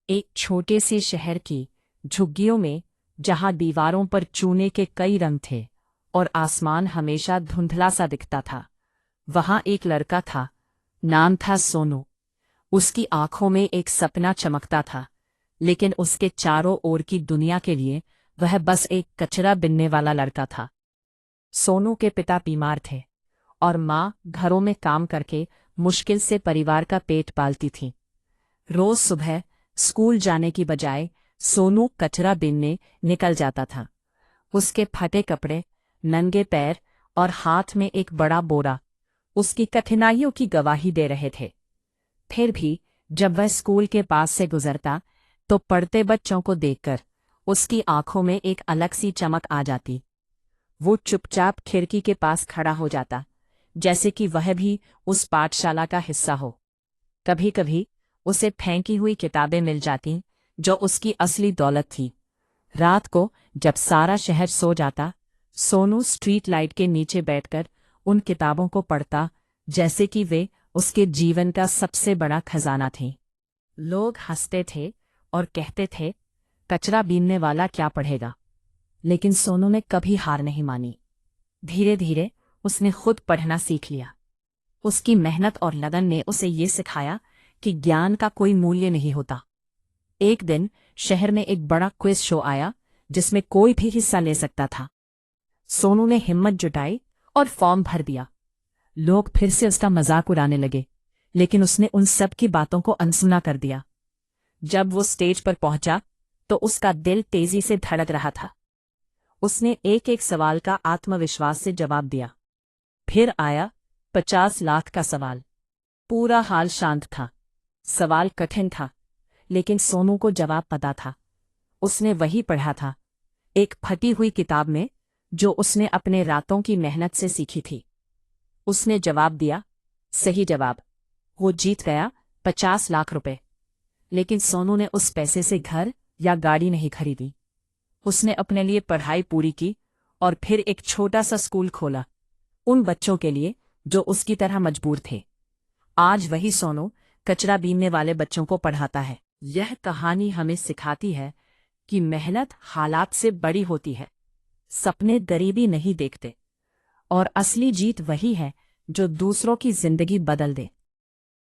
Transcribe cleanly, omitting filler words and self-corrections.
एक छोटे से शहर की झुग्गियों में, जहां दीवारों पर चूने के कई रंग थे और आसमान हमेशा धुंधला सा दिखता था, वहां एक लड़का था। नाम था सोनू। उसकी आंखों में एक सपना चमकता था, लेकिन उसके चारों ओर की दुनिया के लिए वह बस एक कचरा बिनने वाला लड़का था। सोनू के पिता बीमार थे और माँ घरों में काम करके मुश्किल से परिवार का पेट पालती थी। रोज सुबह स्कूल जाने की बजाय सोनू कचरा बीनने निकल जाता था। उसके फटे कपड़े, नंगे पैर और हाथ में एक बड़ा बोरा उसकी कठिनाइयों की गवाही दे रहे थे। फिर भी जब वह स्कूल के पास से गुजरता तो पढ़ते बच्चों को देखकर उसकी आंखों में एक अलग सी चमक आ जाती। वो चुपचाप खिड़की के पास खड़ा हो जाता, जैसे कि वह भी उस पाठशाला का हिस्सा हो। कभी कभी उसे फेंकी हुई किताबें मिल जातीं, जो उसकी असली दौलत थी। रात को जब सारा शहर सो जाता, सोनू स्ट्रीट लाइट के नीचे बैठकर उन किताबों को पढ़ता, जैसे कि वे उसके जीवन का सबसे बड़ा खजाना थी। लोग हंसते थे और कहते थे, कचरा बीनने वाला क्या पढ़ेगा। लेकिन सोनू ने कभी हार नहीं मानी। धीरे धीरे उसने खुद पढ़ना सीख लिया। उसकी मेहनत और लगन ने उसे ये सिखाया कि ज्ञान का कोई मूल्य नहीं होता। एक दिन शहर में एक बड़ा क्विज शो आया, जिसमें कोई भी हिस्सा ले सकता था। सोनू ने हिम्मत जुटाई और फॉर्म भर दिया। लोग फिर से उसका मजाक उड़ाने लगे, लेकिन उसने उन सब की बातों को अनसुना कर दिया। जब वो स्टेज पर पहुंचा तो उसका दिल तेजी से धड़क रहा था। उसने एक एक सवाल का आत्मविश्वास से जवाब दिया। फिर आया 50 लाख का सवाल। पूरा हाल शांत था। सवाल कठिन था, लेकिन सोनू को जवाब पता था। उसने वही पढ़ा था, एक फटी हुई किताब में, जो उसने अपने रातों की मेहनत से सीखी थी। उसने जवाब दिया, सही जवाब। वो जीत गया 50 लाख रुपए। लेकिन सोनू ने उस पैसे से घर या गाड़ी नहीं खरीदी। उसने अपने लिए पढ़ाई पूरी की और फिर एक छोटा सा स्कूल खोला, उन बच्चों के लिए जो उसकी तरह मजबूर थे। आज वही सोनू कचरा बीनने वाले बच्चों को पढ़ाता है। यह कहानी हमें सिखाती है कि मेहनत हालात से बड़ी होती है। सपने गरीबी नहीं देखते, और असली जीत वही है जो दूसरों की जिंदगी बदल दे।